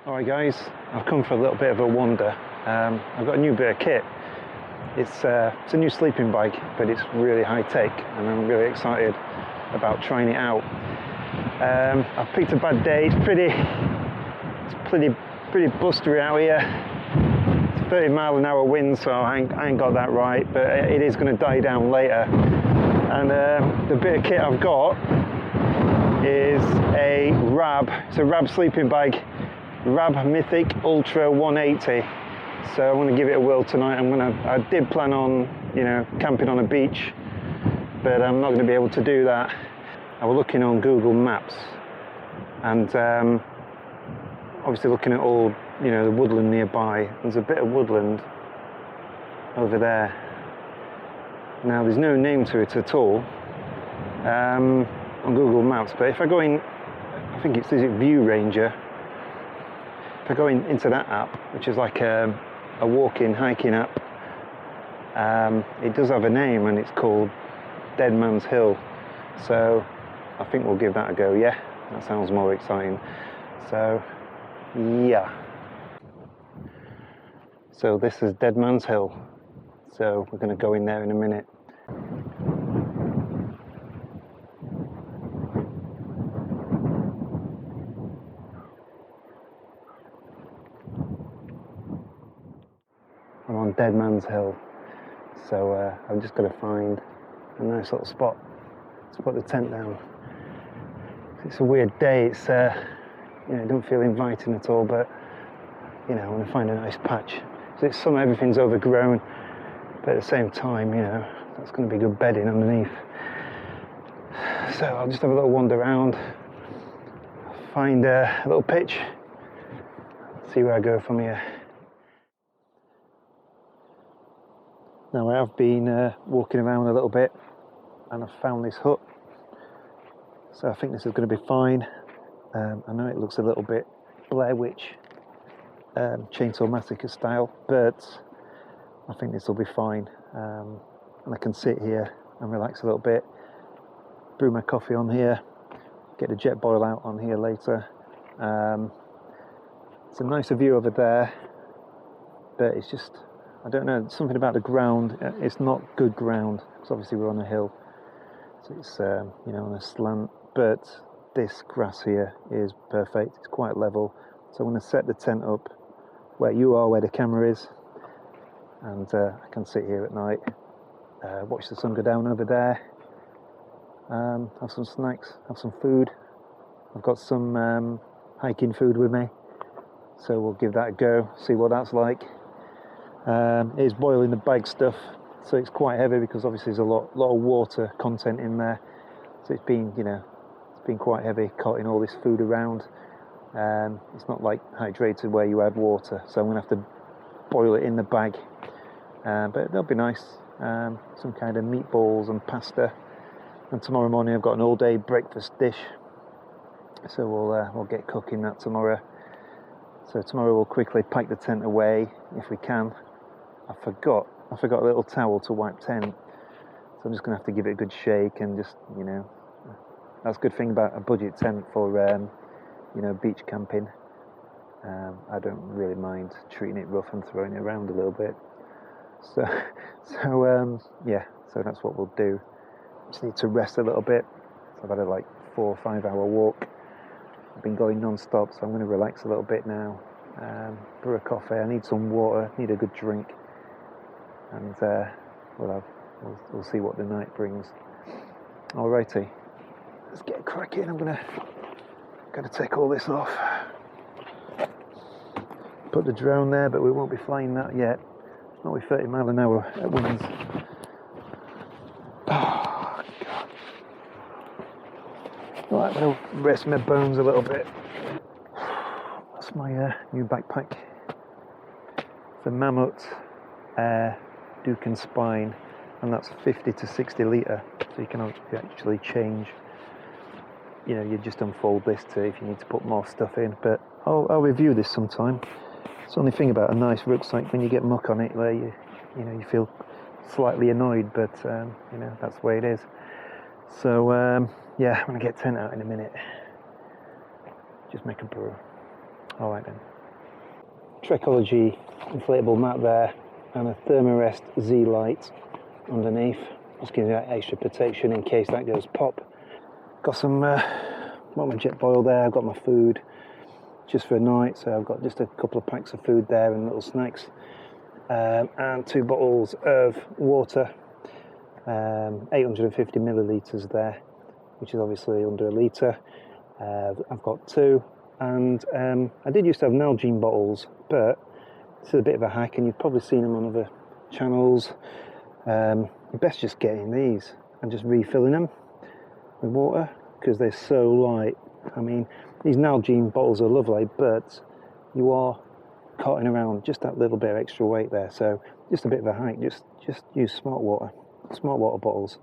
Alright guys, I've come for a little bit of a wander. I've got a new bit of kit. It's a new sleeping bag, but it's really high tech and I'm really excited about trying it out. I've picked a bad day. It's pretty blustery out here. It's 30-mile-an-hour wind, so I ain't got that right, but it is going to die down later. And the bit of kit I've got is it's a Rab sleeping bag, Rab Mythic Ultra 180. So I want to give it a whirl tonight. I did plan on, camping on a beach, but I'm not going to be able to do that. I was looking on Google Maps, and obviously looking at all, the woodland nearby. There's a bit of woodland over there. Now there's no name to it at all on Google Maps, but if I go in, I think is it View Ranger. If I go into that app, which is like a walking, hiking app, it does have a name and it's called Dead Man's Hill. So I think we'll give that a go. Yeah, that sounds more exciting. So yeah. So this is Dead Man's Hill. So we're going to go in there in a minute. I'm on Dead Man's Hill, so I've just got to find a nice little spot to put the tent down. It's a weird day. It's it don't feel inviting at all, but I want to find a nice patch. So it's everything's overgrown, but at the same time, that's going to be good bedding underneath. So I'll just have a little wander around, find a little pitch, see where I go from here. Now I have been walking around a little bit and I've found this hut, so I think this is going to be fine. I know it looks a little bit Blair Witch Chainsaw Massacre style, but I think this will be fine, and I can sit here and relax a little bit, brew my coffee on here, get the jet boil out on here later. It's a nicer view over there, but it's just, I don't know, something about the ground. It's not good ground, because obviously we're on a hill, so it's on a slant, but this grass here is perfect. It's quite level, so I'm going to set the tent up where you are, where the camera is, and I can sit here at night, watch the sun go down over there, have some snacks, have some food. I've got some hiking food with me, so we'll give that a go, see what that's like. It's boiling the bag stuff, so it's quite heavy because obviously there's a lot of water content in there, so it's been quite heavy carting all this food around. It's not like hydrated where you add water, so I'm going to have to boil it in the bag, but they'll be nice. Some kind of meatballs and pasta, and tomorrow morning I've got an all-day breakfast dish, so we'll get cooking that tomorrow. So tomorrow we'll quickly pack the tent away if we can. I forgot a little towel to wipe tent, so I'm just going to have to give it a good shake and just, that's a good thing about a budget tent for, beach camping. I don't really mind treating it rough and throwing it around a little bit. So that's what we'll do. Just need to rest a little bit. So I've had a 4 or 5 hour walk. I've been going non-stop, so I'm going to relax a little bit now. Brew a coffee. I need some water. Need a good drink, and we'll see what the night brings. Alrighty, let's get cracking. I'm gonna take all this off. Put the drone there, but we won't be flying that yet. Not with 30-mile-an-hour winds. Oh God! Right, I'm gonna rest my bones a little bit. That's my new backpack. It's a Mammoth Air Duke and Spine, and that's 50 to 60 litre, so you can actually change. You just unfold this to if you need to put more stuff in, but I'll review this sometime. It's the only thing about a nice rucksack, when you get muck on it, where you feel slightly annoyed, but that's the way it is. So yeah, I'm gonna get tent out in a minute. Just make a brew. All right then. Trekology inflatable mat there, and a Thermarest Z light underneath. Just giving you that extra protection in case that goes pop. Got some got my jet boil there. I've got my food just for a night, so I've got just a couple of packs of food there and little snacks, and 2 bottles of water, 850 millilitres there, which is obviously under a litre. I've got 2, and I did used to have Nalgene bottles, but this is a bit of a hack, and you've probably seen them on other channels. You're best just getting these and just refilling them with water, because they're so light. I mean, these Nalgene bottles are lovely, but you are carting around just that little bit of extra weight there. So just a bit of a hack, just use smart water bottles,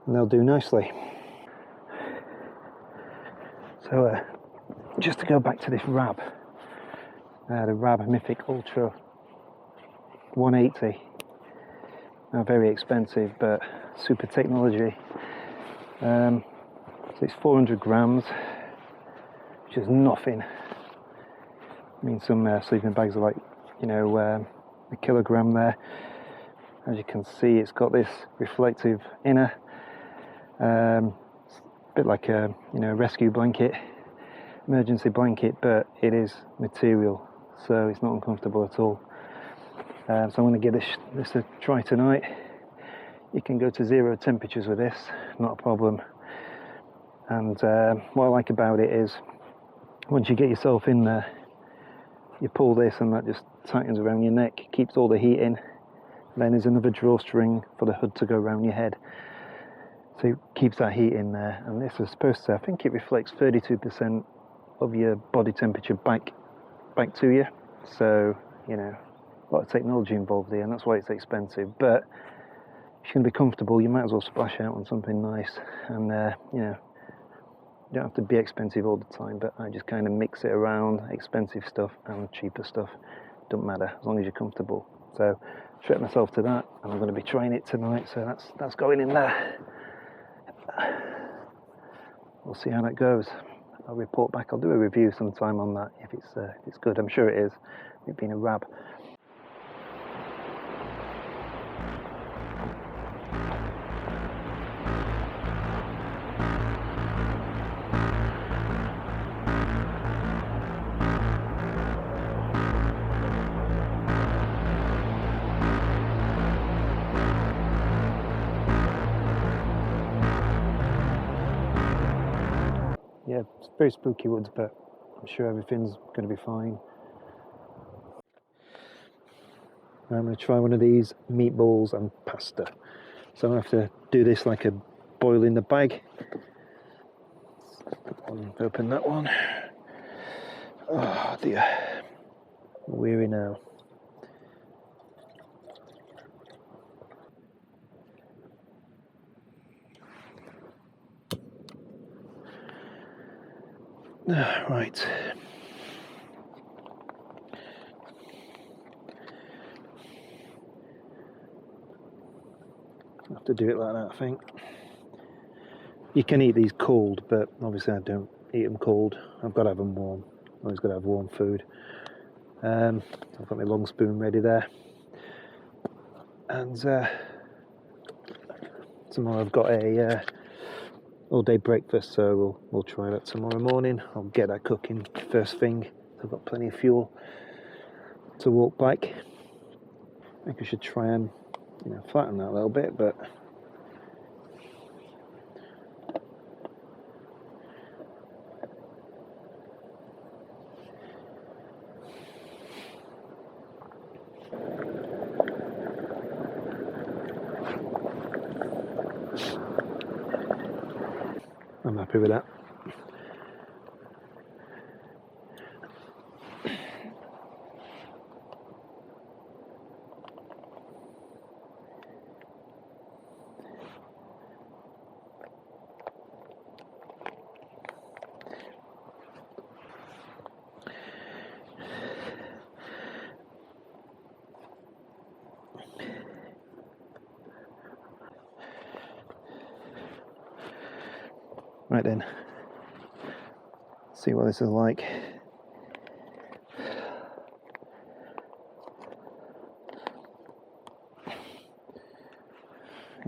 and they'll do nicely. So just to go back to this Rab, the Rab Mythic Ultra 180. Now, very expensive, but super technology. So it's 400 grams, which is nothing. I mean, some sleeping bags are like, a kilogram there. As you can see, it's got this reflective inner, a bit like a rescue blanket, emergency blanket, but it is material, so it's not uncomfortable at all. So I'm going to give this a try tonight. You can go to 0 temperatures with this, not a problem. And what I like about it is, once you get yourself in there, you pull this and that just tightens around your neck, keeps all the heat in. Then there's another drawstring for the hood to go around your head, so it keeps that heat in there. And this is supposed to, I think it reflects 32% of your body temperature back to you. So, a lot of technology involved here, and that's why it's expensive. But if you're going to be comfortable, you might as well splash out on something nice. And you don't have to be expensive all the time, but I just kind of mix it around, expensive stuff and cheaper stuff. Doesn't matter, as long as you're comfortable. So treat myself to that, and I'm going to be trying it tonight, so that's going in there. We'll see how that goes. I'll report back. I'll do a review sometime on that if it's good. I'm sure it is, it being a Rab. Yeah, it's very spooky woods, but I'm sure everything's going to be fine. I'm going to try one of these meatballs and pasta. So I'm going to have to do this like a boil in the bag. Open that one. Oh dear, I'm weary now. Right. I have to do it like that, I think. You can eat these cold, but obviously I don't eat them cold. I've got to have them warm. Always got to have warm food. I've got my long spoon ready there. And tomorrow I've got a all-day breakfast, so we'll try that tomorrow morning. I'll get that cooking first thing. I've got plenty of fuel to walk back. I think I should try and flatten that a little bit, but I'm happy with that. Right then, see what this is like.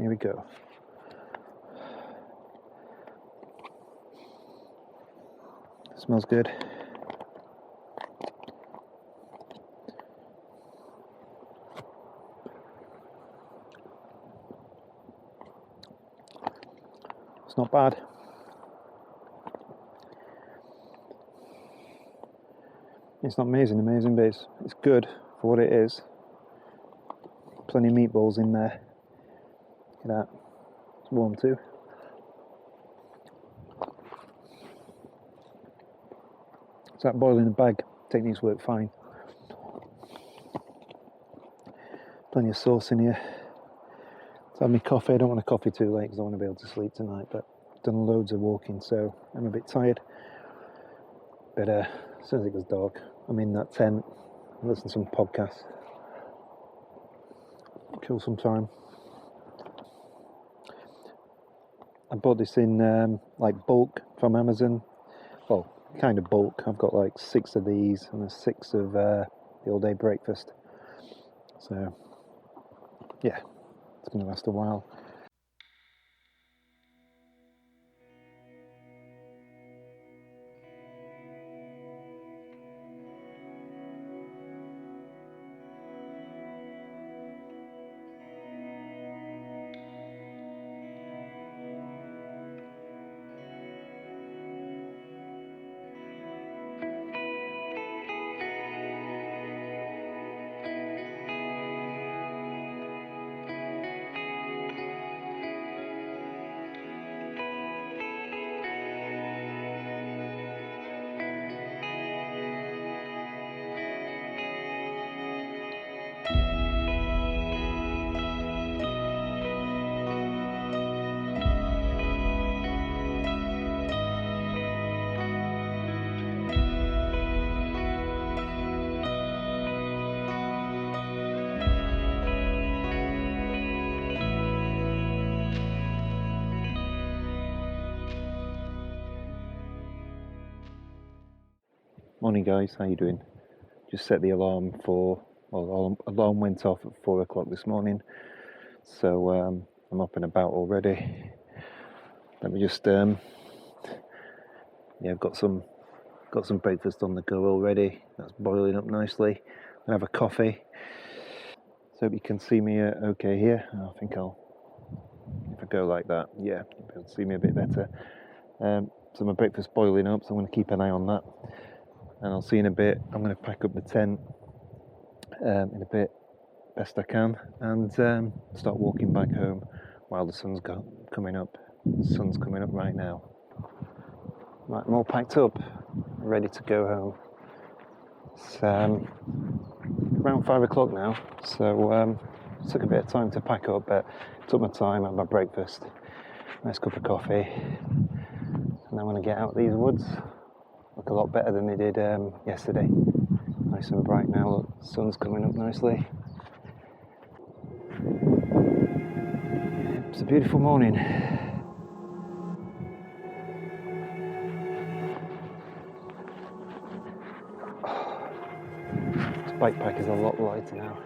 Here we go. Smells good. It's not bad. It's not amazing, but it's good for what it is. Plenty of meatballs in there. Look at that. It's warm too. So that boil in the bag techniques work fine. Plenty of sauce in here. So I have my coffee. I don't want a coffee too late because I want to be able to sleep tonight, but I've done loads of walking, so I'm a bit tired. But as soon as it goes dark, I'm in that tent, listen to some podcasts, kill some time. I bought this in like bulk from Amazon. Well, kind of bulk. I've got like 6 of these and 6 of the all-day breakfast. So yeah, it's going to last a while. Morning guys, how you doing? Just set the alarm alarm went off at 4 o'clock this morning, so I'm up and about already. Let me just I've got some breakfast on the go already. That's boiling up nicely. I'm gonna have a coffee. So hope you can see me okay here. I think if I go like that, yeah, you'll be able to see me a bit better. So my breakfast's boiling up, so I'm going to keep an eye on that. And I'll see you in a bit. I'm going to pack up the tent in a bit, best I can, and start walking back home while the sun's coming up. The sun's coming up right now. Right, I'm all packed up, ready to go home. It's around 5 o'clock now, so it took a bit of time to pack up, but took my time, had my breakfast, nice cup of coffee, and I'm going to get out these woods. Look a lot better than they did yesterday. Nice and bright now, look, the sun's coming up nicely. It's a beautiful morning. This bike pack is a lot lighter now.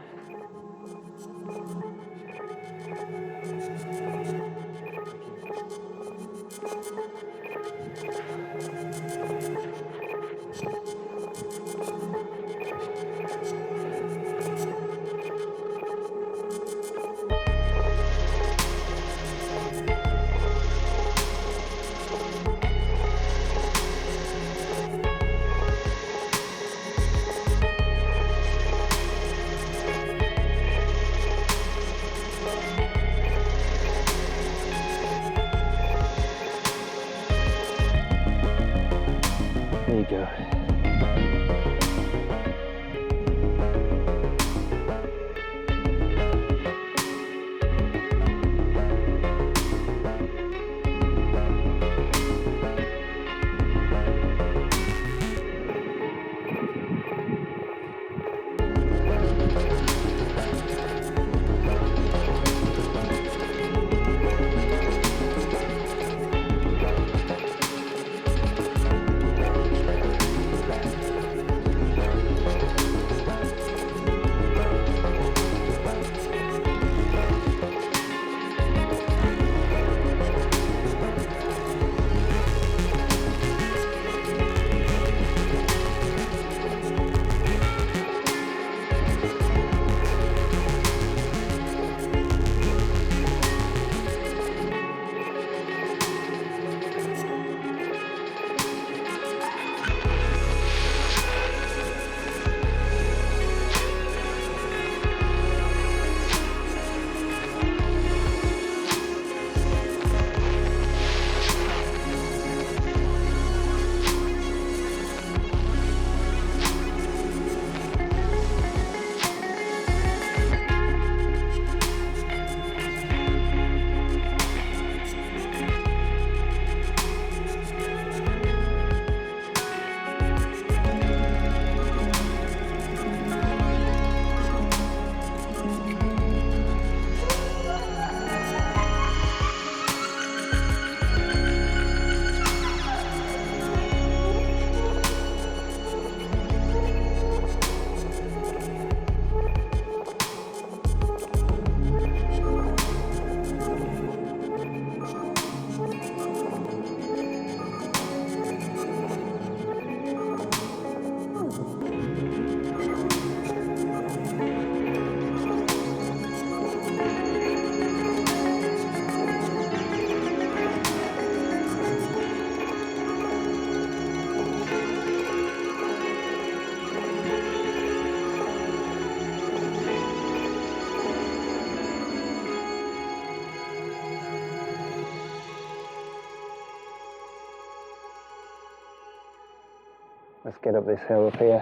let's get up this hill up here,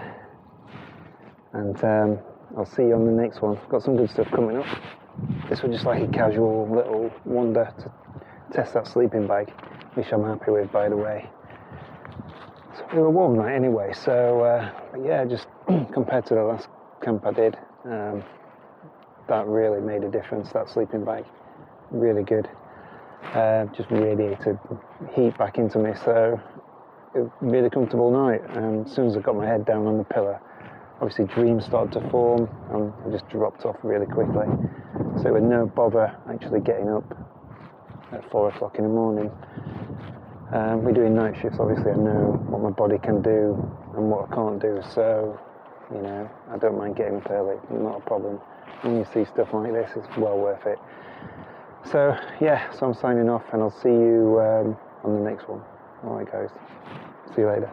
and I'll see you on the next one. Got some good stuff coming up. This was just like a casual little wander to test that sleeping bag, which I'm happy with, by the way. So we were warm night anyway, so but yeah, just compared to the last camp I did, that really made a difference, that sleeping bag. Really good. Just radiated heat back into me, so it was a really comfortable night. And as soon as I got my head down on the pillow, obviously dreams started to form, and I just dropped off really quickly. So with no bother actually getting up at 4 o'clock in the morning. We're doing night shifts, obviously I know what my body can do and what I can't do, so you know, I don't mind getting up early, not a problem. When you see stuff like this, it's well worth it. So yeah, so I'm signing off, and I'll see you on the next one. Alright guys, see you later.